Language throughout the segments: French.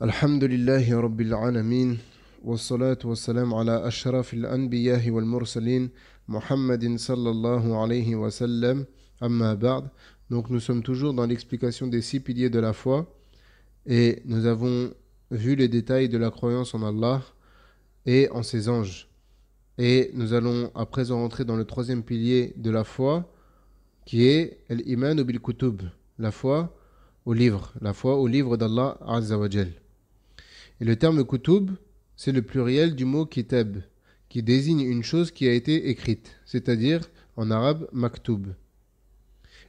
Alhamdulillahi Rabbil Alamin, wassalatu wassalam ala ashrafil anbiyahi wal mursalin, Muhammadin sallallahu alayhi wa sallam, amma ba'd. Donc nous sommes toujours dans l'explication des 6 piliers de la foi et nous avons vu les détails de la croyance en Allah et en ses anges. Et nous allons à présent rentrer dans le 3e pilier de la foi qui est l'iman bil kutub, la foi au livre d'Allah Azza wa Jal. Et le terme kutub, c'est le pluriel du mot kitab, qui désigne une chose qui a été écrite, c'est-à-dire en arabe maktoub.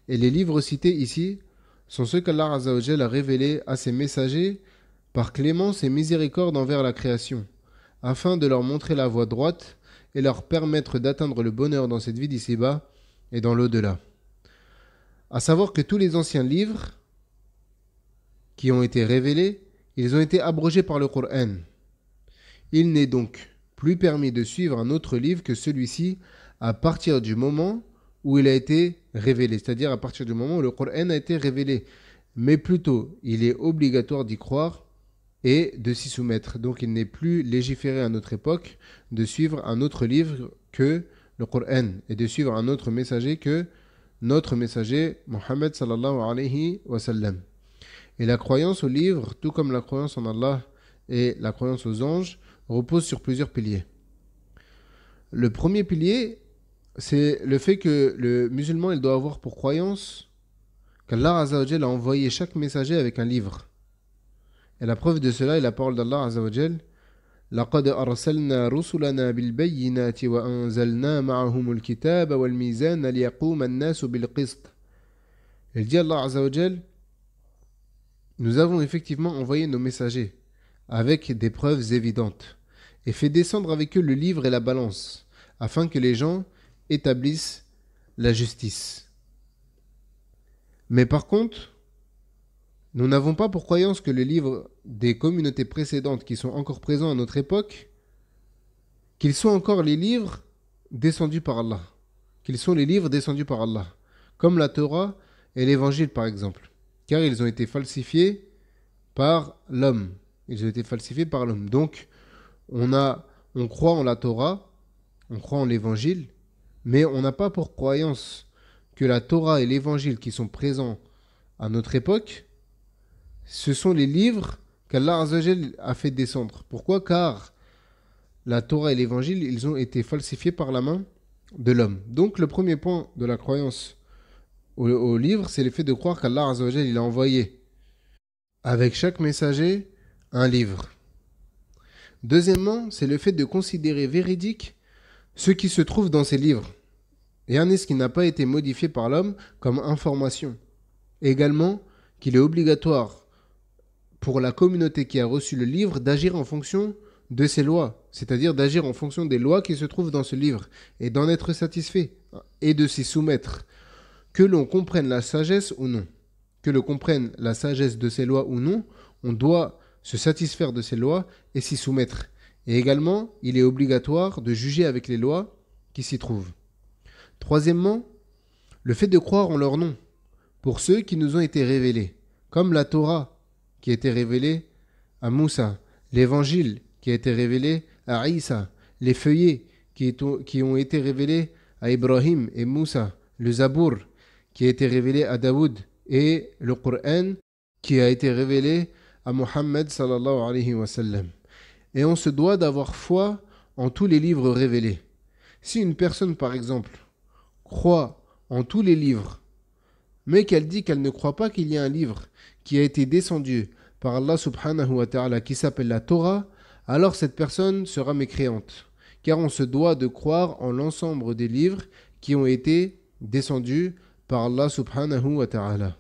Et les livres cités ici sont ceux qu'Allah Azza wa Jal a révélés à ses messagers par clémence et miséricorde envers la création, afin de leur montrer la voie droite et leur permettre d'atteindre le bonheur dans cette vie d'ici-bas et dans l'au-delà. À savoir que tous les anciens livres qui ont été révélés, ils ont été abrogés par le Coran. Il n'est donc plus permis de suivre un autre livre que celui-ci à partir du moment où il a été révélé, c'est-à-dire à partir du moment où le Coran a été révélé. Mais plutôt, il est obligatoire d'y croire et de s'y soumettre. Donc il n'est plus légiféré à notre époque de suivre un autre livre que le Coran et de suivre un autre messager que notre messager Mohammed sallallahu alayhi wa sallam. Et la croyance aux livres, tout comme la croyance en Allah et la croyance aux anges, repose sur plusieurs piliers. Le premier pilier, c'est le fait que le musulman il doit avoir pour croyance qu'Allah Azza wa Jal a envoyé chaque messager avec un livre. Et la preuve de cela est la parole d'Allah Azza wa Jal. لقد أرسلنا رسلنا بالبينات وأنزلنا معهم الكتاب والميزان ليقوم الناس بالقسط. Il dit Allah Azza wa Jal, nous avons effectivement envoyé nos messagers avec des preuves évidentes et fait descendre avec eux le livre et la balance afin que les gens établissent la justice. Mais par contre, nous n'avons pas pour croyance que le livre des communautés précédentes qui sont encore présents à notre époque, qu'ils soient encore les livres descendus par Allah, qu'ils sont les livres descendus par Allah, comme la Torah et l'Évangile par exemple. Car ils ont été falsifiés par l'homme. Ils ont été falsifiés par l'homme. Donc, on croit en la Torah, on croit en l'Évangile, mais on n'a pas pour croyance que la Torah et l'Évangile qui sont présents à notre époque, ce sont les livres qu'Allah Azza wa Jal a fait descendre. Pourquoi ? Car la Torah et l'Évangile, ils ont été falsifiés par la main de l'homme. Donc, le premier point de la croyance au livre, c'est le fait de croire qu'Allah Azza wa Jal, il a envoyé avec chaque messager un livre. Deuxièmement, c'est le fait de considérer véridique ce qui se trouve dans ces livres. Rien n'est ce qui n'a pas été modifié par l'homme comme information. Et également, qu'il est obligatoire pour la communauté qui a reçu le livre d'agir en fonction de ces lois, c'est-à-dire d'agir en fonction des lois qui se trouvent dans ce livre et d'en être satisfait et de s'y soumettre. Que l'on comprenne la sagesse ou non, que l'on comprenne la sagesse de ces lois ou non, on doit se satisfaire de ces lois et s'y soumettre. Et également, il est obligatoire de juger avec les lois qui s'y trouvent. Troisièmement, le fait de croire en leur nom, pour ceux qui nous ont été révélés, comme la Torah qui a été révélée à Moussa, l'Évangile qui a été révélé à Isa, les feuillets qui ont été révélés à Ibrahim et Moussa, le Zabour qui a été révélé à Daoud et le Coran qui a été révélé à Mohammed sallallahu alayhi wa sallam. Et on se doit d'avoir foi en tous les livres révélés. Si une personne, par exemple, croit en tous les livres, mais qu'elle dit qu'elle ne croit pas qu'il y a un livre qui a été descendu par Allah subhanahu wa ta'ala qui s'appelle la Torah, alors cette personne sera mécréante. Car on se doit de croire en l'ensemble des livres qui ont été descendus par Allah subhanahu wa ta'ala.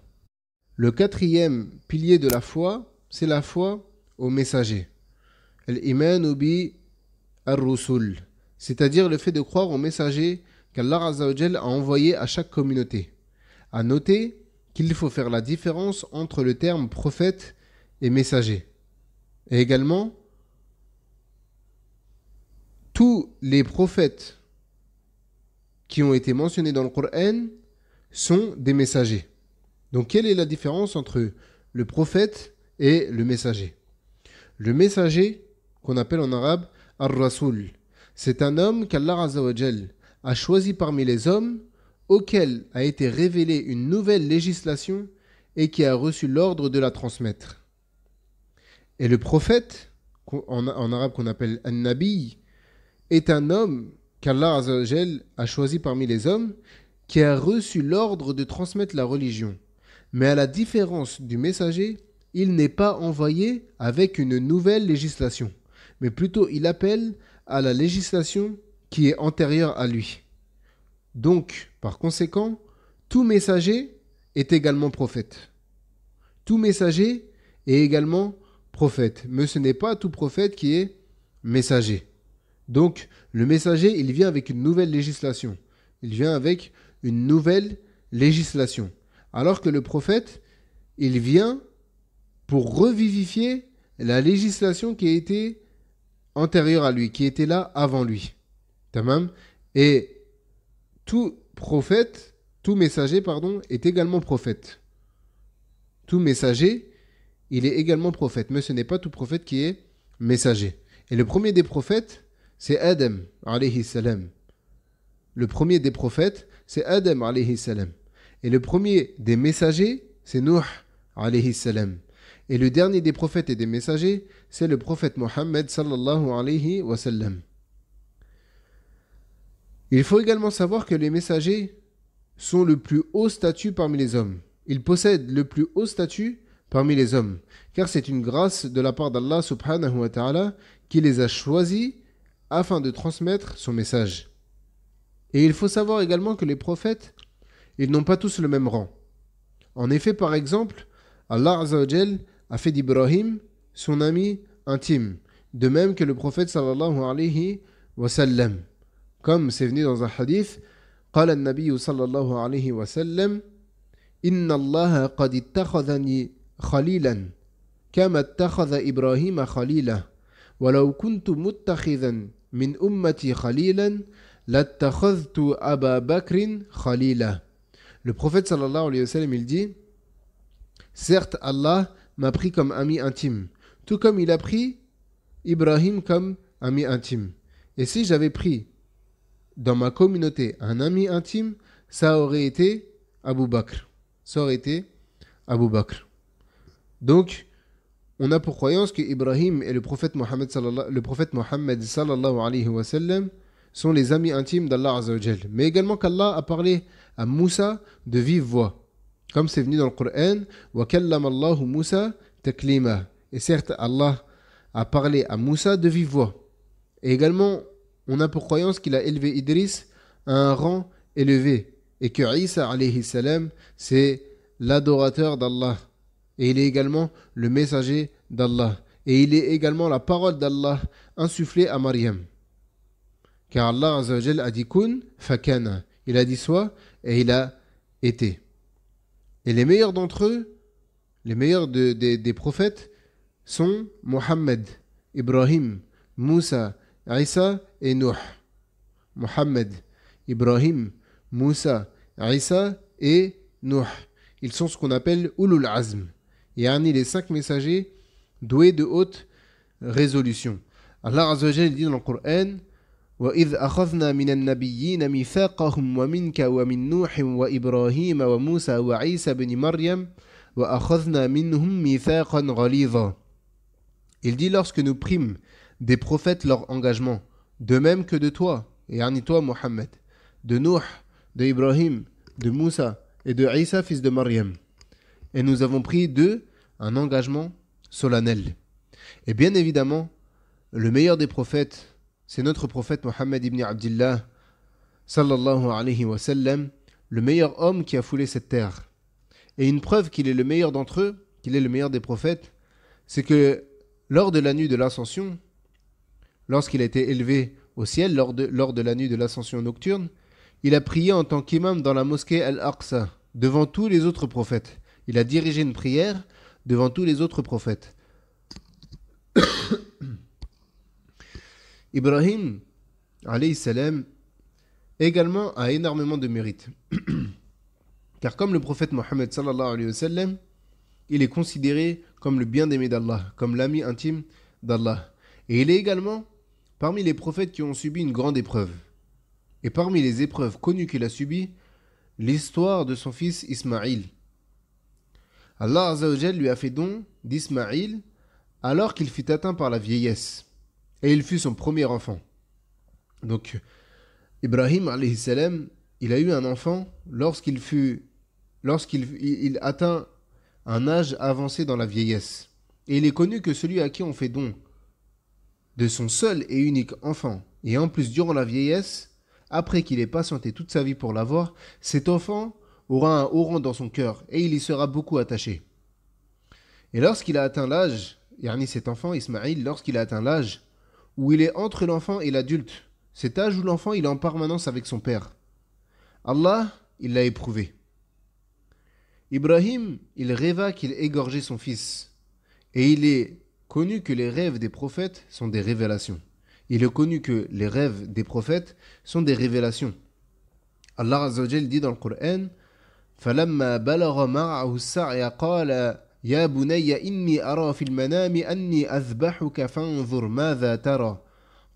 Le 4e pilier de la foi, c'est la foi aux messagers. Al-imanu bi ar-rusul, c'est-à-dire le fait de croire aux messagers qu'Allah Azza wa Jal a envoyés à chaque communauté. À noter qu'il faut faire la différence entre le terme prophète et messager. Et également, tous les prophètes qui ont été mentionnés dans le Coran sont des messagers. Donc, quelle est la différence entre le prophète et le messager ? Le messager, qu'on appelle en arabe Ar-Rasoul, c'est un homme qu'Allah Azza wa Jal a choisi parmi les hommes, auquel a été révélée une nouvelle législation et qui a reçu l'ordre de la transmettre. Et le prophète, en arabe qu'on appelle An-Nabi, est un homme qu'Allah Azza wa Jal a choisi parmi les hommes, qui a reçu l'ordre de transmettre la religion. Mais à la différence du messager, il n'est pas envoyé avec une nouvelle législation, mais plutôt il appelle à la législation qui est antérieure à lui. Donc, par conséquent, tout messager est également prophète. Tout messager est également prophète, mais ce n'est pas tout prophète qui est messager. Donc, le messager, il vient avec une nouvelle législation. Il vient avec une nouvelle législation. Alors que le prophète, il vient pour revivifier la législation qui a été antérieure à lui, qui était là avant lui. Tamam. Et tout prophète, tout messager, est également prophète. Tout messager, il est également prophète, mais ce n'est pas tout prophète qui est messager. Et le premier des prophètes, c'est Adam, alayhi salam. Le premier des prophètes, c'est Adam, alayhi salam. Et le premier des messagers, c'est Nuh, alayhi salam. Et le dernier des prophètes et des messagers, c'est le prophète Mohammed, sallallahu alayhi wa sallam. Il faut également savoir que les messagers sont le plus haut statut parmi les hommes. Ils possèdent le plus haut statut parmi les hommes, car c'est une grâce de la part d'Allah subhanahu wa ta'ala qui les a choisis afin de transmettre son message. Et il faut savoir également que les prophètes, ils n'ont pas tous le même rang. En effet, par exemple, Allah Azza wa Jal a fait d'Ibrahim son ami intime, de même que le prophète sallallahu alayhi wa sallam. Comme c'est venu dans un hadith, قال النبي صلى الله عليه وسلم إن الله قد اتخذني خليلا كما اتخذ إبراهيم خليلا ولو كنت متخذا من أمتي خليلا لاتخذت أبا بكر خليلا. Le prophète sallallahu alayhi wa sallam, il dit: certes, Allah m'a pris comme ami intime, tout comme il a pris Ibrahim comme ami intime. Et si j'avais pris dans ma communauté un ami intime, ça aurait été Abu Bakr. Ça aurait été Abu Bakr. Donc, on a pour croyance que Ibrahim et le prophète Mohammed sallallahu alayhi wa sallam sont les amis intimes d'Allah Azza wa Jal. Mais également qu'Allah a parlé à Moussa de vive voix. Comme c'est venu dans le Coran, wa kallama Allahu Moussa taklima. Et certes, Allah a parlé à Moussa de vive voix. Et également, on a pour croyance qu'il a élevé Idris à un rang élevé. Et que Isa alayhi salam, c'est l'adorateur d'Allah. Et il est également le messager d'Allah. Et il est également la parole d'Allah insufflée à Maryam. Car Allah Azza wa Jal a dit kun fakana. Il a dit soit et il a été. Et les meilleurs d'entre eux, les meilleurs des prophètes sont Mohammed, Ibrahim, Moussa, Isa et Nuh. Mohammed, Ibrahim, Moussa, Isa et Nuh. Ils sont ce qu'on appelle Ulul Azm. Yani les 5 messagers doués de haute résolution. Allah Azza wa Jal dit dans le Coran: وَإِذْ أَخَذْنَا مِنَ النَّبِيِّينَ مِيثَاقَهُمْ وَمِنْكَ وَمِنْ نُوحٍ وَإِبْرَاهِيمَ وَمُوسَى وَعِيسَى بْنِ مَرْيَمَ وَأَخَذْنَا مِنْهُمْ مِيثَاقًا غَلِيظًا. Il dit: lorsque nous prîmes des prophètes leur engagement, de même que de toi, et yani toi Mohammed, de Nuh, de Ibrahim, de Moussa et de Isa fils de Maryam. Et nous avons pris d'eux un engagement solennel. Et bien évidemment, le meilleur des prophètes, c'est notre prophète Mohammed ibn Abdillah, sallallahu alayhi wa sallam, le meilleur homme qui a foulé cette terre. Et une preuve qu'il est le meilleur d'entre eux, qu'il est le meilleur des prophètes, c'est que lors de la nuit de l'ascension, lorsqu'il a été élevé au ciel, lors de la nuit de l'ascension nocturne, il a prié en tant qu'imam dans la mosquée Al-Aqsa, devant tous les autres prophètes. Il a dirigé une prière devant tous les autres prophètes. Ibrahim, alayhi salam, également a énormément de mérite. Car comme le prophète Mohammed sallallahu alayhi wa sallam, il est considéré comme le bien-aimé d'Allah, comme l'ami intime d'Allah. Et il est également parmi les prophètes qui ont subi une grande épreuve. Et parmi les épreuves connues qu'il a subies, l'histoire de son fils Ismaïl. Allah Azza wa Jal lui a fait don d'Ismaïl alors qu'il fut atteint par la vieillesse. Et il fut son premier enfant. Donc, Ibrahim alayhi salam, il a eu un enfant lorsqu'il atteint un âge avancé dans la vieillesse. Et il est connu que celui à qui on fait don de son seul et unique enfant, et en plus durant la vieillesse, après qu'il ait patienté toute sa vie pour l'avoir, cet enfant aura un haut rang dans son cœur et il y sera beaucoup attaché. Et lorsqu'il a atteint l'âge, cet enfant, Ismaïl, lorsqu'il a atteint l'âge où il est entre l'enfant et l'adulte, cet âge où l'enfant il est en permanence avec son père, Allah, il l'a éprouvé. Ibrahim, il rêva qu'il égorgeait son fils. Et il est connu que les rêves des prophètes sont des révélations. Il est connu que les rêves des prophètes sont des révélations. Allah Azza wa Jal dit dans le Coran فَلَمَّا بَلَغَ مَعَهُ السَّعْيَ قَالَ يَا بُنَيَّ إِنِّي أَرَى فِي الْمَنَامِ أَنِّي أَذْبَحُكَ فَانظُرْ مَاذَا تَرَى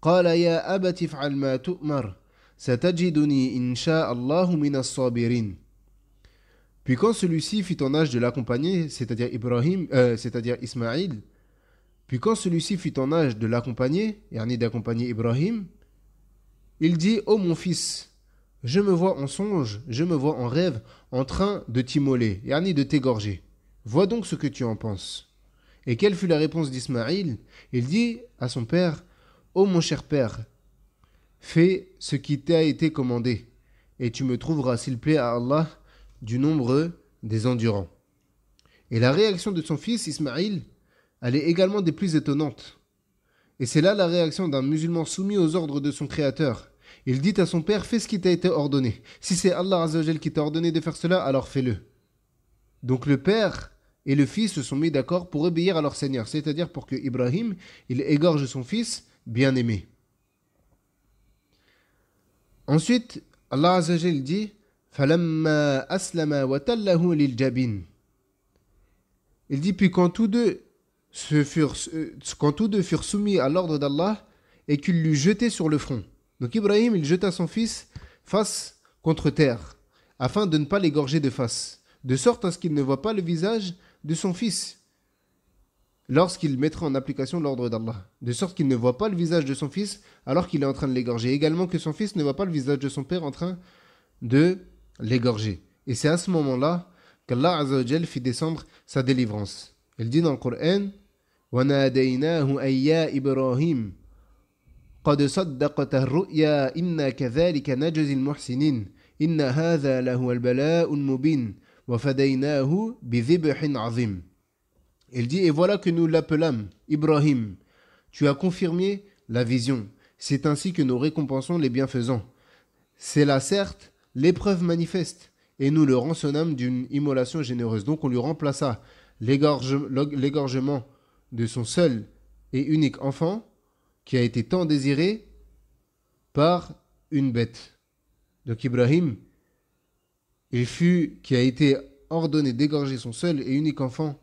قَالَ يَا أَبَتِ افْعَلْ مَا تُؤْمَرْ سَتَجِدُنِي إِنْ شَاءَ اللَّهُ مِنَ الصَّابِرِينَ. Puis quand celui-ci fut en âge de l'accompagner, c'est-à-dire Ismaïl, puis quand celui-ci fut en âge de l'accompagner, d'accompagner Ibrahim, il dit « Ô mon fils, je me vois en songe, je me vois en rêve, en train de t'immoler, de t'égorger. Vois donc ce que tu en penses. » Et quelle fut la réponse d'Ismaïl? Il dit à son père « Ô mon cher père, fais ce qui t'a été commandé, et tu me trouveras, s'il plaît à Allah, du nombre des endurants. » Et la réaction de son fils Ismaïl, elle est également des plus étonnantes. Et c'est là la réaction d'un musulman soumis aux ordres de son créateur. Il dit à son père, fais ce qui t'a été ordonné. Si c'est Allah Azza wa Jal qui t'a ordonné de faire cela, alors fais-le. Donc le père et le fils se sont mis d'accord pour obéir à leur Seigneur, c'est-à-dire pour que Ibrahim, il égorge son fils bien-aimé. Ensuite, Allah Azza wa Jal dit, فَلَمَّا أَسْلَمَا وَتَلَّهُ لِلْجَبِينِ. Il dit, puis quand tous deux furent soumis à l'ordre d'Allah et qu'il l'eut jeté sur le front. Donc Ibrahim, il jeta son fils face contre terre, afin de ne pas l'égorger de face, de sorte à ce qu'il ne voit pas le visage de son fils lorsqu'il mettra en application l'ordre d'Allah, de sorte qu'il ne voit pas le visage de son fils alors qu'il est en train de l'égorger, également que son fils ne voit pas le visage de son père en train de l'égorger. Et c'est à ce moment-là qu'Allah Azza wa Jal fit descendre sa délivrance. Il dit dans le Coran وَنَادَيْنَاهُ أَيَّا إِبْرَاهِيمُ قَدْ صَدَّقْتَ الرُّؤْيَا إِنَّا كَذَلِكَ نَجْزِي الْمُحْسِنِينَ إِنَّ هَذَا لَهُوَ الْبَلَاءُ الْمُبِينُ وَفَدَيْنَاهُ بِذِبْحٍ عَظِيمٍ. Il dit, et voilà que nous l'appelâmes Ibrahim. Tu as confirmé la vision. C'est ainsi que nous récompensons les bienfaisants. C'est là certes l'épreuve manifeste, et nous le rançonnâmes d'une immolation généreuse. Donc on lui remplaça l'égorgement de son seul et unique enfant, qui a été tant désiré, par une bête. Donc Ibrahim, qui a été ordonné d'égorger son seul et unique enfant,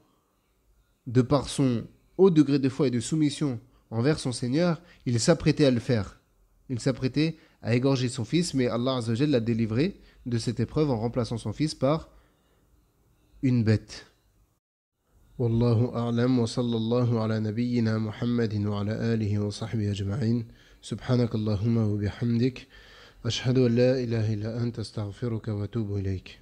de par son haut degré de foi et de soumission envers son Seigneur, il s'apprêtait à le faire. Il s'apprêtait à égorger son fils, mais Allah Azza wa Jal l'a délivré de cette épreuve en remplaçant son fils par une bête. Wallahu a'lam wa sallallahu ala nabiyyina Muhammadin wa ala alihi wa sahbihi ajma'in. Subhanakallahumma wa bihamdik. Ashhadu an la ilaha illa anta astaghfiruka wa atubu ilayk.